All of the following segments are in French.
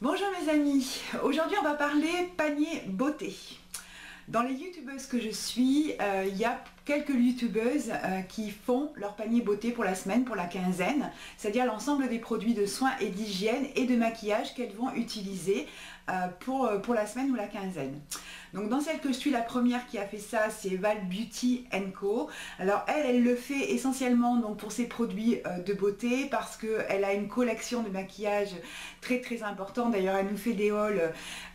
Bonjour mes amis, aujourd'hui on va parler panier beauté. Dans les youtubeuses que je suis, il y a quelques youtubeuses qui font leur panier beauté pour la semaine, pour la quinzaine, c'est-à-dire l'ensemble des produits de soins et d'hygiène et de maquillage qu'elles vont utiliser pour la semaine ou la quinzaine. Donc dans celle que je suis, la première qui a fait ça, c'est Val Beauty Co. Alors elle le fait essentiellement donc pour ses produits de beauté parce qu'elle a une collection de maquillage très importante. D'ailleurs elle nous fait des hauls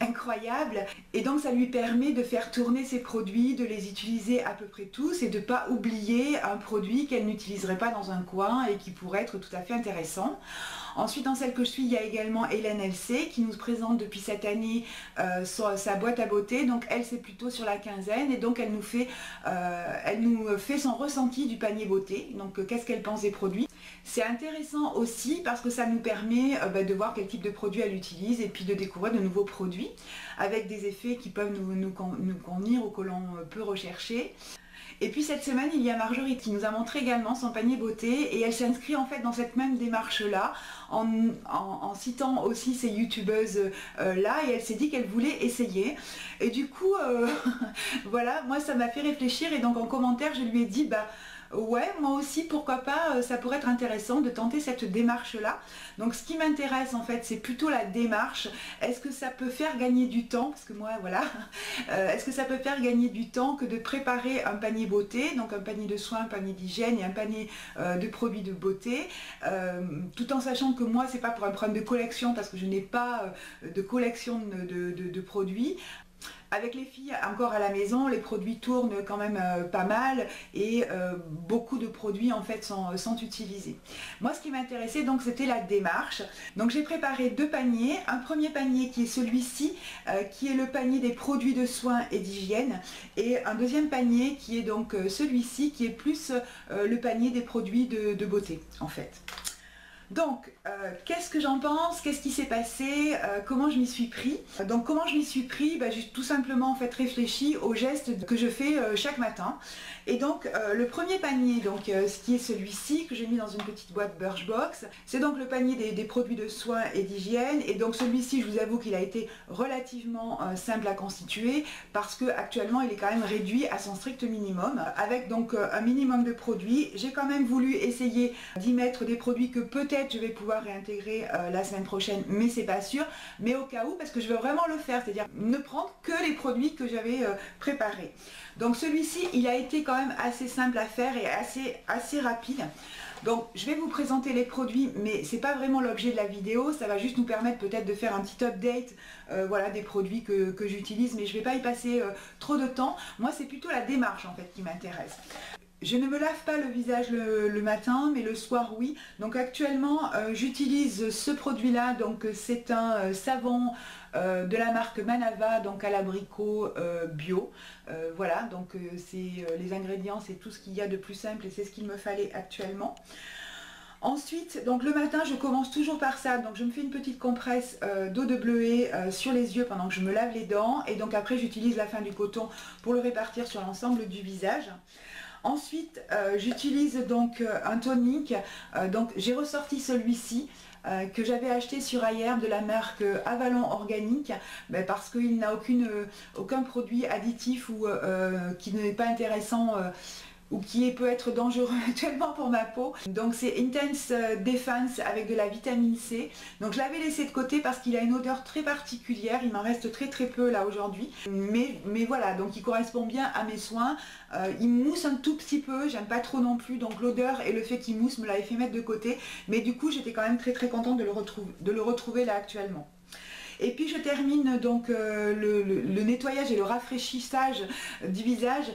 incroyables et donc ça lui permet de faire tourner ses produits, de les utiliser à peu près tous et de ne pas oublier un produit qu'elle n'utiliserait pas dans un coin et qui pourrait être tout à fait intéressant. Ensuite dans celle que je suis, il y a également Hélène LC qui nous présente depuis cette année sa boîte à beauté. Donc elle c'est plutôt sur la quinzaine et donc elle nous fait son ressenti du panier beauté. Donc qu'est-ce qu'elle pense des produits. C'est intéressant aussi parce que ça nous permet de voir quel type de produit elle utilise et puis de découvrir de nouveaux produits avec des effets qui peuvent nous convenir ou que l'on peut rechercher. Et puis cette semaine, il y a Marjorie qui nous a montré également son panier beauté et elle s'inscrit en fait dans cette même démarche-là en citant aussi ces youtubeuses là et elle s'est dit qu'elle voulait essayer. Et du coup, voilà, moi ça m'a fait réfléchir et donc en commentaire, je lui ai dit ouais, moi aussi, pourquoi pas, ça pourrait être intéressant de tenter cette démarche-là. Donc ce qui m'intéresse en fait, c'est plutôt la démarche. Est-ce que ça peut faire gagner du temps? Parce que moi, voilà. Est-ce que ça peut faire gagner du temps que de préparer un panier beauté, donc un panier de soins, un panier d'hygiène et un panier de produits de beauté, tout en sachant que moi, c'est pas pour un problème de collection, parce que je n'ai pas de collection de produits. Avec les filles encore à la maison, les produits tournent quand même pas mal et beaucoup de produits en fait sont utilisés. Moi ce qui m'intéressait donc c'était la démarche. Donc j'ai préparé deux paniers. Un premier panier qui est celui-ci, qui est le panier des produits de soins et d'hygiène, et un deuxième panier qui est donc celui-ci qui est plus le panier des produits de beauté en fait. Donc, qu'est-ce que j'en pense? Qu'est-ce qui s'est passé? Comment je m'y suis pris? Donc, comment je m'y suis pris? J'ai tout simplement en fait réfléchi aux gestes que je fais chaque matin. Et donc, le premier panier, donc, ce qui est celui-ci, que j'ai mis dans une petite boîte Birchbox, c'est donc le panier des produits de soins et d'hygiène. Et donc, celui-ci, je vous avoue qu'il a été relativement simple à constituer parce que actuellement, il est quand même réduit à son strict minimum. Avec donc un minimum de produits, j'ai quand même voulu essayer d'y mettre des produits que peut-être je vais pouvoir réintégrer la semaine prochaine, mais c'est pas sûr, mais au cas où, parce que je veux vraiment le faire, c'est-à-dire ne prendre que les produits que j'avais préparés. Donc celui-ci, il a été quand même assez simple à faire et assez rapide. Donc je vais vous présenter les produits, mais c'est pas vraiment l'objet de la vidéo, ça va juste nous permettre peut-être de faire un petit update voilà, des produits que j'utilise, mais je vais pas y passer trop de temps. Moi c'est plutôt la démarche en fait qui m'intéresse. Je ne me lave pas le visage le matin, mais le soir oui. Donc actuellement j'utilise ce produit là, donc c'est un savon de la marque Manava, donc à l'abricot bio. Voilà, donc les ingrédients, c'est tout ce qu'il y a de plus simple et c'est ce qu'il me fallait actuellement. Ensuite, donc le matin, je commence toujours par ça. Donc je me fais une petite compresse d'eau de bleuet sur les yeux pendant que je me lave les dents. Et donc après, j'utilise la fin du coton pour le répartir sur l'ensemble du visage. Ensuite, j'utilise donc un tonique. Donc j'ai ressorti celui-ci. Que j'avais acheté sur Ayer de la marque Avalon Organique, parce qu'il n'a aucun produit additif ou qui n'est pas intéressant ou qui peut être dangereux actuellement pour ma peau. Donc c'est Intense Defense avec de la vitamine C. Donc je l'avais laissé de côté parce qu'il a une odeur très particulière, il m'en reste très peu là aujourd'hui. Mais voilà, donc il correspond bien à mes soins. Il mousse un tout petit peu, j'aime pas trop non plus, donc l'odeur et le fait qu'il mousse me l'avait fait mettre de côté. Mais du coup j'étais quand même très contente de le retrouver là actuellement. Et puis je termine donc le nettoyage et le rafraîchissage du visage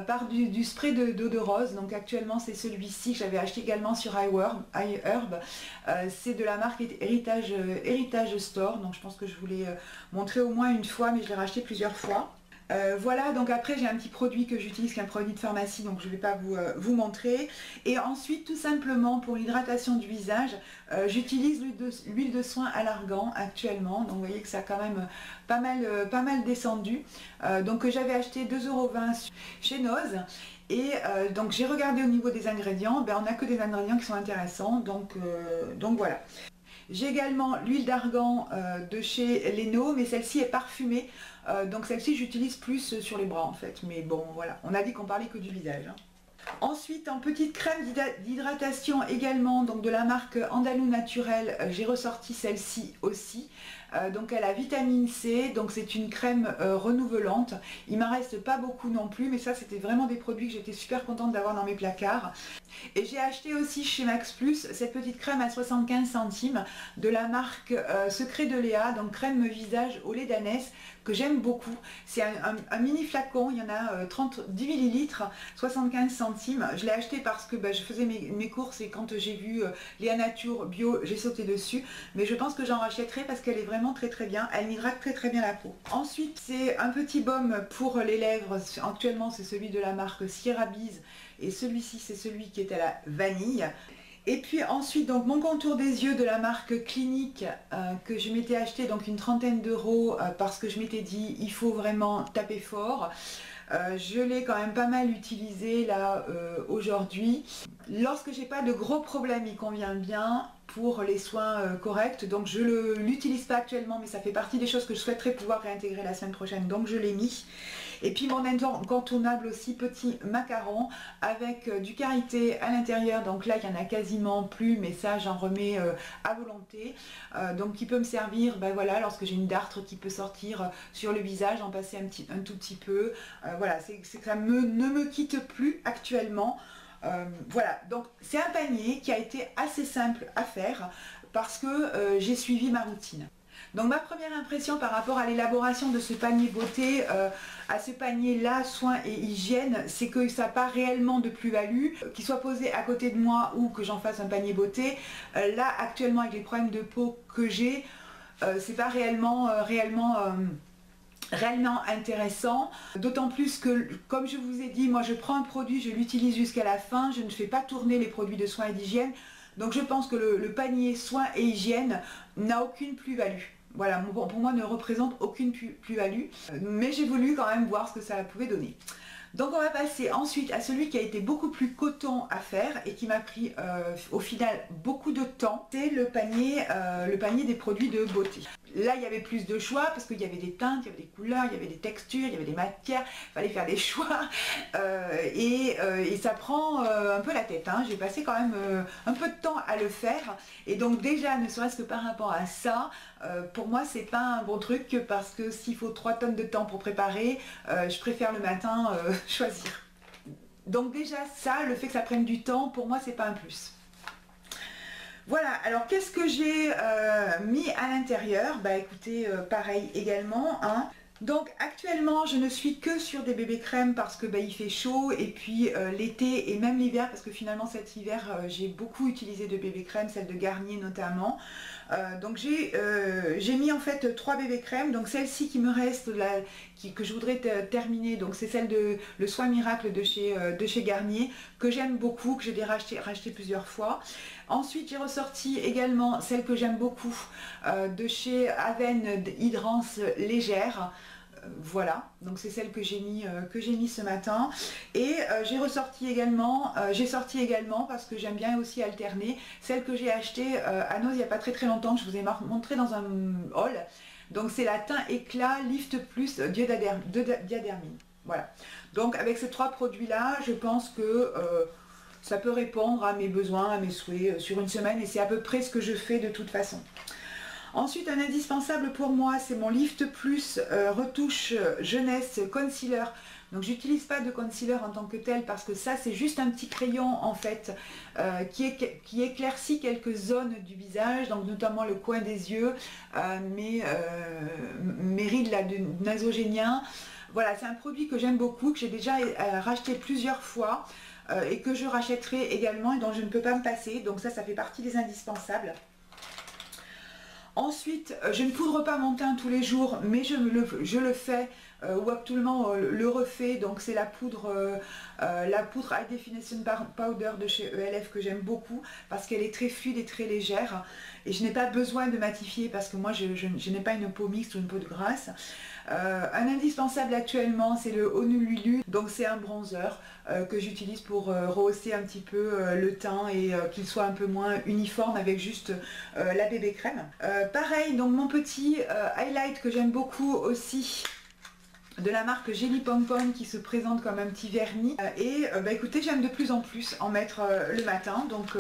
par du spray d'eau de rose. Donc actuellement c'est celui-ci que j'avais acheté également sur iHerb. C'est de la marque Heritage Store. Donc je pense que je vous l'ai montré au moins une fois, mais je l'ai racheté plusieurs fois. Voilà, donc après j'ai un petit produit que j'utilise qui est un produit de pharmacie, donc je ne vais pas vous montrer. Et ensuite tout simplement pour l'hydratation du visage, j'utilise l'huile de soin à l'argan actuellement. Donc vous voyez que ça a quand même pas mal descendu. Donc que j'avais acheté 2,20 € chez Noz. Et donc j'ai regardé au niveau des ingrédients, on n'a que des ingrédients qui sont intéressants, donc voilà. J'ai également l'huile d'argan de chez Leno, mais celle-ci est parfumée. Donc celle-ci j'utilise plus sur les bras en fait. Mais bon voilà, on a dit qu'on parlait que du visage. Hein. Ensuite, en petite crème d'hydratation également, donc de la marque Andalou Naturel, j'ai ressorti celle-ci aussi. Donc elle a vitamine C, donc c'est une crème renouvelante. Il m'en reste pas beaucoup non plus, mais ça c'était vraiment des produits que j'étais super contente d'avoir dans mes placards. Et j'ai acheté aussi chez Max Plus cette petite crème à 75 centimes de la marque Secret de Léa, donc crème visage au lait d'ânesse que j'aime beaucoup. C'est un mini flacon, il y en a 10 millilitres, 75 centimes. Je l'ai acheté parce que je faisais mes courses et quand j'ai vu Léa Nature Bio, j'ai sauté dessus. Mais je pense que j'en rachèterai parce qu'elle est vraiment très bien. Elle hydrate très bien la peau. Ensuite, c'est un petit baume pour les lèvres. Actuellement, c'est celui de la marque Sierra Bees. Et celui-ci, c'est celui qui est à la vanille. Et puis ensuite, donc mon contour des yeux de la marque Clinique que je m'étais acheté donc une trentaine d'euros parce que je m'étais dit il faut vraiment taper fort. Je l'ai quand même pas mal utilisé là aujourd'hui. Lorsque j'ai pas de gros problèmes, il convient bien pour les soins corrects. Donc je ne l'utilise pas actuellement, mais ça fait partie des choses que je souhaiterais pouvoir réintégrer la semaine prochaine. Donc je l'ai mis. Et puis mon incontournable aussi, petit macaron avec du karité à l'intérieur. Donc là, il n'y en a quasiment plus, mais ça, j'en remets à volonté. Donc qui peut me servir, voilà, lorsque j'ai une dartre qui peut sortir sur le visage, en passer un tout petit peu. Voilà, c'est que ça ne me quitte plus actuellement. Voilà, donc c'est un panier qui a été assez simple à faire parce que j'ai suivi ma routine. Donc ma première impression par rapport à l'élaboration de ce panier beauté, à ce panier là, soins et hygiène, c'est que ça n'a pas réellement de plus-value, qu'il soit posé à côté de moi ou que j'en fasse un panier beauté. Là actuellement avec les problèmes de peau que j'ai, c'est pas réellement intéressant, d'autant plus que comme je vous ai dit, moi je prends un produit, je l'utilise jusqu'à la fin, je ne fais pas tourner les produits de soins et d'hygiène, donc je pense que le panier soins et hygiène n'a aucune plus-value. Voilà, pour moi ne représente aucune plus-value, mais j'ai voulu quand même voir ce que ça pouvait donner. Donc on va passer ensuite à celui qui a été beaucoup plus coton à faire et qui m'a pris au final beaucoup de temps. C'est le panier des produits de beauté. Là il y avait plus de choix parce qu'il y avait des teintes, il y avait des couleurs, il y avait des textures, il y avait des matières, il fallait faire des choix et ça prend un peu la tête. Hein. J'ai passé quand même un peu de temps à le faire et donc déjà ne serait-ce que par rapport à ça, pour moi c'est pas un bon truc parce que s'il faut 3 tonnes de temps pour préparer, je préfère le matin choisir. Donc déjà ça, le fait que ça prenne du temps, pour moi c'est pas un plus. Voilà, alors qu'est-ce que j'ai mis à l'intérieur? Écoutez, pareil également. Hein. Donc actuellement je ne suis que sur des bébés crèmes parce que il fait chaud et puis l'été et même l'hiver parce que finalement cet hiver j'ai beaucoup utilisé de bébés crèmes, celle de Garnier notamment. Donc j'ai mis en fait 3 bébés crèmes, donc celle-ci qui me reste que je voudrais terminer, donc c'est celle de le Soin Miracle de chez Garnier que j'aime beaucoup, que j'ai racheté plusieurs fois. Ensuite j'ai ressorti également celle que j'aime beaucoup de chez Aven Hydrance Légère. Voilà, donc c'est celle que j'ai mis ce matin et j'ai sorti également parce que j'aime bien aussi alterner celle que j'ai achetée à Noz il n'y a pas très longtemps, que je vous ai montré dans un haul. Donc c'est la Teint Éclat Lift Plus Diadermine. Voilà, donc avec ces 3 produits là je pense que ça peut répondre à mes besoins, à mes souhaits sur une semaine et c'est à peu près ce que je fais de toute façon. Ensuite, un indispensable pour moi, c'est mon Lift Plus retouche jeunesse concealer. Donc j'utilise pas de concealer en tant que tel parce que ça c'est juste un petit crayon en fait qui éclaircit quelques zones du visage, donc notamment le coin des yeux, mes rides là, nasogéniens. Voilà, c'est un produit que j'aime beaucoup, que j'ai déjà racheté plusieurs fois et que je rachèterai également et dont je ne peux pas me passer. Donc ça fait partie des indispensables. Ensuite, je ne poudre pas mon teint tous les jours, mais je le fais, ou actuellement le refait. Donc c'est la poudre High Definition Powder de chez ELF que j'aime beaucoup, parce qu'elle est très fluide et très légère. Et je n'ai pas besoin de matifier, parce que moi je n'ai pas une peau mixte ou une peau de grasse. Un indispensable actuellement, c'est le Honolulu, donc c'est un bronzer que j'utilise pour rehausser un petit peu le teint et qu'il soit un peu moins uniforme avec juste la bébé crème. Pareil, donc mon petit highlight que j'aime beaucoup aussi, de la marque Jelly Pom Pom, qui se présente comme un petit vernis. Écoutez, j'aime de plus en plus en mettre le matin, donc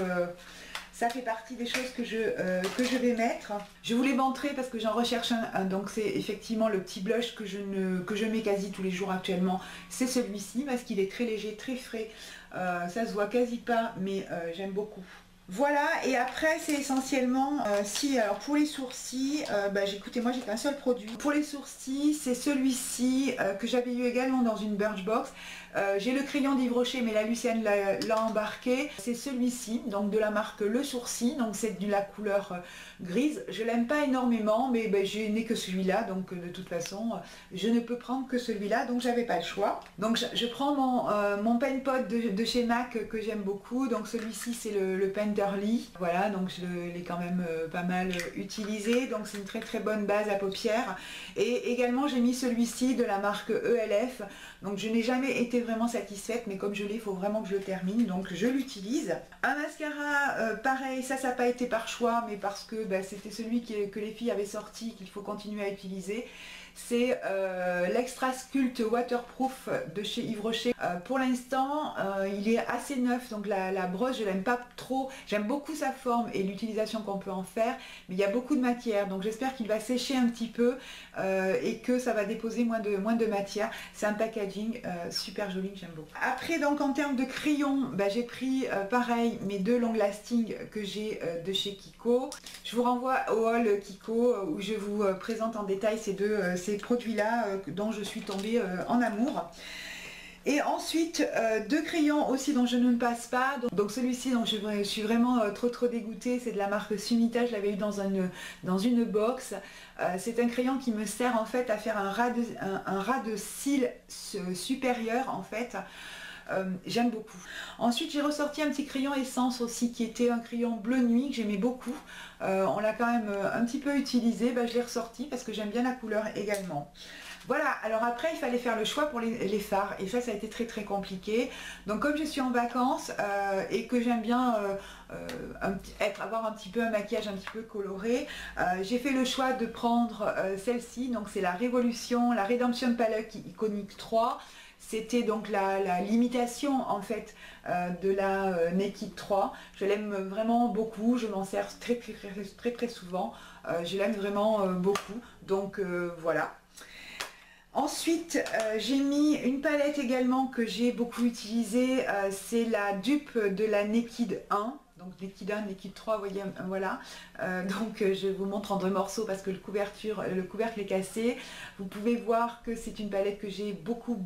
ça fait partie des choses que je vais mettre. Je vous l'ai montré parce que j'en recherche un, donc c'est effectivement le petit blush que je mets quasi tous les jours actuellement. C'est celui-ci parce qu'il est très léger, très frais, ça se voit quasi pas, mais j'aime beaucoup. Voilà, et après c'est essentiellement, alors pour les sourcils, écoutez, moi j'ai qu'un seul produit. Pour les sourcils, c'est celui-ci que j'avais eu également dans une Birchbox. J'ai le crayon d'Yves Rocher, mais la Lucienne l'a embarqué. C'est celui-ci, donc de la marque Le Sourcil, donc c'est de la couleur grise. Je l'aime pas énormément, mais je n'ai que celui-là, donc de toute façon, je ne peux prendre que celui-là, donc j'avais pas le choix. Donc je prends mon pen pot de chez MAC que j'aime beaucoup, donc celui-ci c'est le Painterly. Voilà, donc je l'ai quand même pas mal utilisé, donc c'est une très très bonne base à paupières. Et également j'ai mis celui-ci de la marque ELF, donc je n'ai jamais été vraiment satisfaite, mais comme je l'ai, il faut vraiment que je le termine, donc je l'utilise. Un mascara, pareil, ça n'a pas été par choix, mais parce que c'était celui que les filles avaient sorti, qu'il faut continuer à utiliser. C'est l'Extra Sculpt Waterproof de chez Yves Rocher. Pour l'instant, il est assez neuf, donc la brosse, je l'aime pas trop. J'aime beaucoup sa forme et l'utilisation qu'on peut en faire, mais il y a beaucoup de matière, donc j'espère qu'il va sécher un petit peu et que ça va déposer moins de matière. C'est un packaging super joli que j'aime beaucoup. Après, donc en termes de crayons, j'ai pris pareil mes deux long lasting que j'ai de chez Kiko. Je vous renvoie au haul Kiko où je vous présente en détail ces produits-là dont je suis tombée en amour. Et ensuite, deux crayons aussi dont je ne me passe pas. Donc celui-ci dont je suis vraiment trop dégoûtée, c'est de la marque Sumita, je l'avais eu dans une box. C'est un crayon qui me sert en fait à faire un ras de cils supérieur en fait. J'aime beaucoup. Ensuite j'ai ressorti un petit crayon essence aussi qui était un crayon bleu nuit que j'aimais beaucoup. On l'a quand même un petit peu utilisé, je l'ai ressorti parce que j'aime bien la couleur également. Voilà, alors après il fallait faire le choix pour les fards et ça a été très compliqué. Donc comme je suis en vacances et que j'aime bien avoir un petit peu un maquillage un petit peu coloré, j'ai fait le choix de prendre celle-ci, donc c'est la Redemption Palette Iconic 3. C'était donc la limitation en fait de la Naked 3. Je l'aime vraiment beaucoup, je m'en sers très souvent. Je l'aime vraiment beaucoup, donc voilà. Ensuite, j'ai mis une palette également que j'ai beaucoup utilisée, c'est la dupe de la Naked 1. Donc Naked 1, Naked 3, vous voyez, voilà. Donc je vous montre en deux morceaux parce que le couvercle est cassé. Vous pouvez voir que c'est une palette que j'ai beaucoup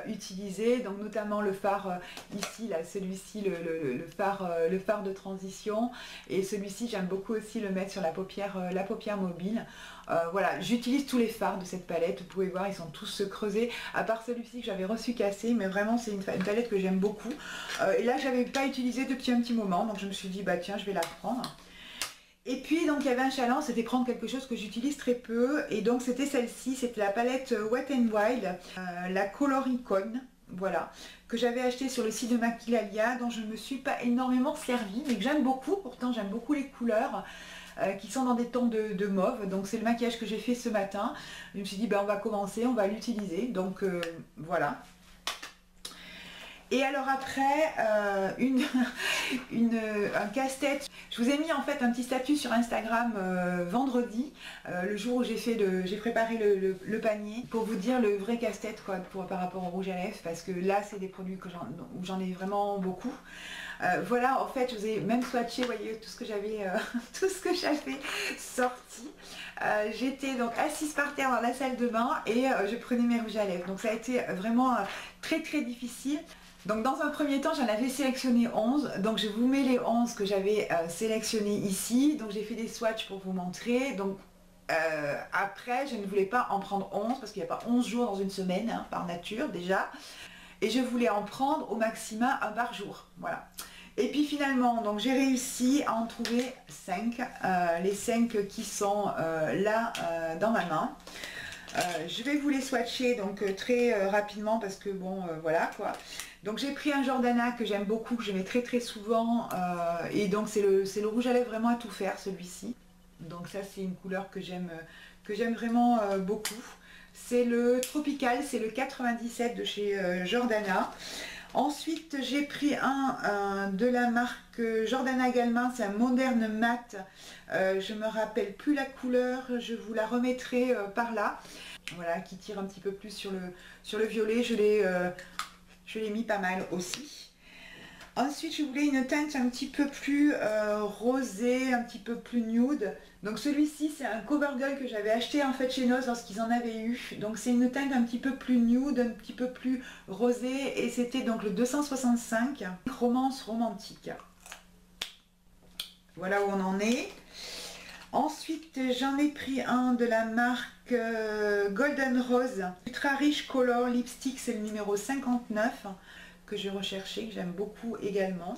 utilisée. Donc notamment le fard ici, là, celui-ci, le fard de transition. Et celui-ci, j'aime beaucoup aussi le mettre sur la paupière mobile. Voilà, j'utilise tous les fards de cette palette, vous pouvez voir, ils sont tous creusés, à part celui-ci que j'avais reçu cassé, mais vraiment c'est une palette que j'aime beaucoup. Et là, je n'avais pas utilisé depuis un petit moment, donc je me suis dit, tiens, je vais la reprendre. Et puis, donc, il y avait un challenge, c'était prendre quelque chose que j'utilise très peu, et donc c'était celle-ci, c'était la palette Wet n Wild, la Color Icon. Voilà, que j'avais acheté sur le site de Maquillalia, dont je ne me suis pas énormément servie, mais que j'aime beaucoup, pourtant j'aime beaucoup les couleurs. Qui sont dans des tons de mauve, donc c'est le maquillage que j'ai fait ce matin. Je me suis dit on va commencer, on va l'utiliser, donc voilà. Et alors après, un casse-tête. Je vous ai mis en fait un petit statut sur Instagram vendredi, le jour où j'ai préparé le panier, pour vous dire le vrai casse-tête par rapport au rouge à lèvres, parce que là c'est des produits où j'en ai vraiment beaucoup. Voilà, en fait je vous ai même swatché, vous voyez tout ce que j'avais sorti. J'étais donc assise par terre dans la salle de bain et je prenais mes rouges à lèvres, donc ça a été vraiment très difficile. Donc dans un premier temps j'en avais sélectionné 11, donc je vous mets les 11 que j'avais sélectionnés ici. Donc j'ai fait des swatchs pour vous montrer. Donc après je ne voulais pas en prendre 11 parce qu'il n'y a pas 11 jours dans une semaine hein, par nature déjà, et je voulais en prendre au maximum un par jour, voilà. Et puis finalement donc j'ai réussi à en trouver 5, les 5 qui sont là dans ma main. Je vais vous les swatcher donc très rapidement parce que bon voilà quoi. Donc j'ai pris un Jordana que j'aime beaucoup, que je mets très souvent et donc c'est le rouge à lèvres vraiment à tout faire celui-ci. Donc ça c'est une couleur que j'aime vraiment beaucoup. C'est le Tropical, c'est le 97 de chez Jordana. Ensuite j'ai pris un de la marque Jordana également, c'est un moderne mat. Je me rappelle plus la couleur, je vous la remettrai par là. Voilà, qui tire un petit peu plus sur le violet, je l'ai mis pas mal aussi. Ensuite je voulais une teinte un petit peu plus rosée, un petit peu plus nude. Donc celui-ci c'est un CoverGirl que j'avais acheté en fait chez Noz lorsqu'ils en avaient eu. Donc c'est une teinte un petit peu plus nude, un petit peu plus rosée et c'était donc le 265 Romance romantique. Voilà où on en est. Ensuite j'en ai pris un de la marque Golden Rose Ultra Rich Color Lipstick, c'est le numéro 59 que je recherchais, que j'aime beaucoup également.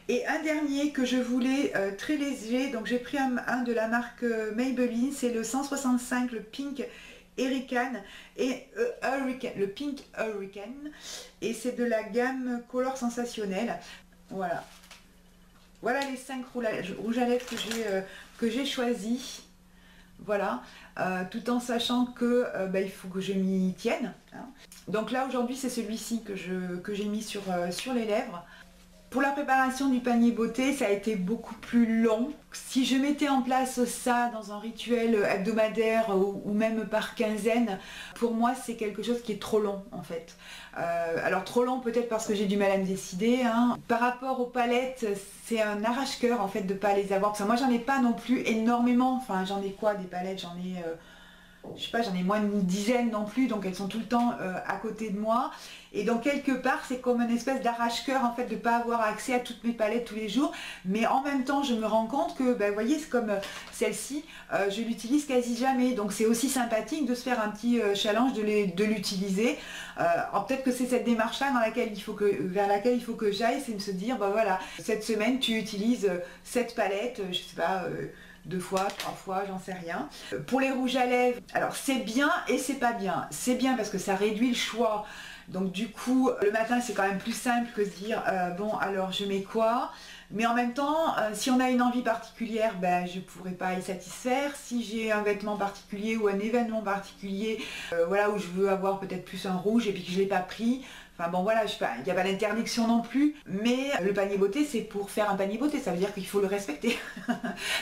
Et un dernier que je voulais très léger, donc j'ai pris un de la marque Maybelline, c'est le 165, le Pink Hurricane et le Pink Hurricane, et c'est de la gamme Color Sensationnel. Voilà. Voilà les 5 rouges à lèvres que j'ai choisis. Voilà, tout en sachant que il faut que je m'y tienne. Hein. Donc là aujourd'hui c'est celui-ci que j'ai mis sur les lèvres. Pour la préparation du panier beauté, ça a été beaucoup plus long. Si je mettais en place ça dans un rituel hebdomadaire ou même par quinzaine, pour moi c'est quelque chose qui est trop long en fait. Alors trop long peut-être parce que j'ai du mal à me décider. Hein. Par rapport aux palettes, c'est un arrache-cœur en fait de ne pas les avoir. Parce que moi j'en ai pas non plus énormément. Enfin j'en ai quoi des palettes? J'en ai... je sais pas, j'en ai moins d'une dizaine non plus, donc elles sont tout le temps à côté de moi. Et donc quelque part, c'est comme une espèce d'arrache-cœur en fait de ne pas avoir accès à toutes mes palettes tous les jours. Mais en même temps, je me rends compte que, vous voyez, c'est comme celle-ci, je l'utilise quasi jamais. Donc c'est aussi sympathique de se faire un petit challenge de l'utiliser. Alors peut-être que c'est cette démarche-là vers laquelle il faut que j'aille, c'est de se dire, voilà, cette semaine tu utilises cette palette, je sais pas... 2 fois, 3 fois, j'en sais rien. Pour les rouges à lèvres, alors c'est bien et c'est pas bien. C'est bien parce que ça réduit le choix. Donc du coup, le matin c'est quand même plus simple que de dire bon alors je mets quoi. Mais en même temps, si on a une envie particulière, je ne pourrais pas y satisfaire. Si j'ai un vêtement particulier ou un événement particulier, voilà, où je veux avoir peut-être plus un rouge et puis que je ne l'ai pas pris, enfin bon voilà, il n'y a pas d'interdiction non plus, mais le panier beauté c'est pour faire un panier beauté, ça veut dire qu'il faut le respecter.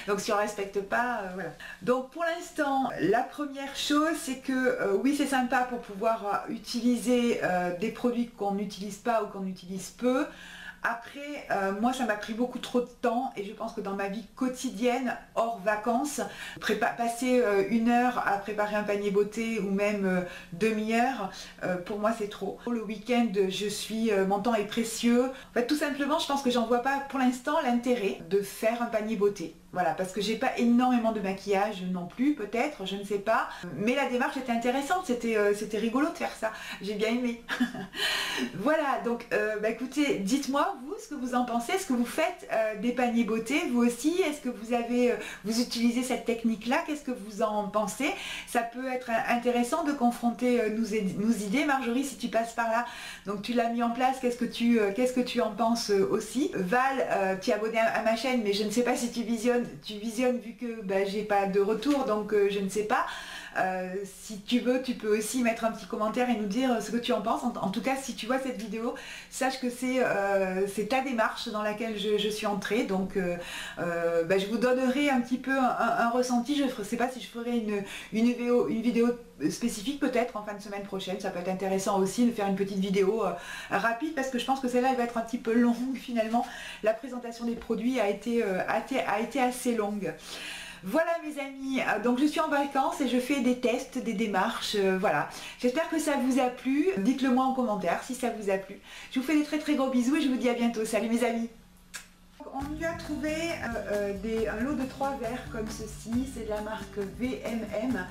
Donc si on ne respecte pas, voilà. Donc pour l'instant, la première chose c'est que oui c'est sympa pour pouvoir utiliser des produits qu'on n'utilise pas ou qu'on utilise peu. Après, moi ça m'a pris beaucoup trop de temps et je pense que dans ma vie quotidienne, hors vacances, passer 1 heure à préparer un panier beauté ou même demi-heure, pour moi c'est trop. Le week-end, mon temps est précieux. En fait, tout simplement, je pense que j'en vois pas pour l'instant l'intérêt de faire un panier beauté. Voilà, parce que j'ai pas énormément de maquillage non plus, peut-être, je ne sais pas. Mais la démarche était intéressante, c'était rigolo de faire ça. J'ai bien aimé. Voilà, donc écoutez, dites-moi vous ce que vous en pensez. Est-ce que vous faites des paniers beauté vous aussi? Est-ce que vous utilisez cette technique-là? Qu'est-ce que vous en pensez? Ça peut être intéressant de confronter nos idées. Marjorie, si tu passes par là, donc tu l'as mis en place, qu'est-ce que tu en penses aussi? Val, tu es abonné à ma chaîne, mais je ne sais pas si tu visionnes vu que j'ai pas de retour, donc je ne sais pas. Si tu veux, tu peux aussi mettre un petit commentaire et nous dire ce que tu en penses. En tout cas, si tu vois cette vidéo, sache que c'est ta démarche dans laquelle je suis entrée. Donc je vous donnerai un petit peu un ressenti. Je ne sais pas si je ferai une vidéo spécifique peut-être en fin de semaine prochaine. Ça peut être intéressant aussi de faire une petite vidéo rapide parce que je pense que celle-là elle va être un petit peu longue finalement. La présentation des produits a été assez longue. Voilà mes amis, donc je suis en vacances et je fais des tests, des démarches, voilà. J'espère que ça vous a plu, dites-le moi en commentaire si ça vous a plu. Je vous fais des très gros bisous et je vous dis à bientôt, salut mes amis. On lui a trouvé un lot de 3 verres comme ceci, c'est de la marque VMM.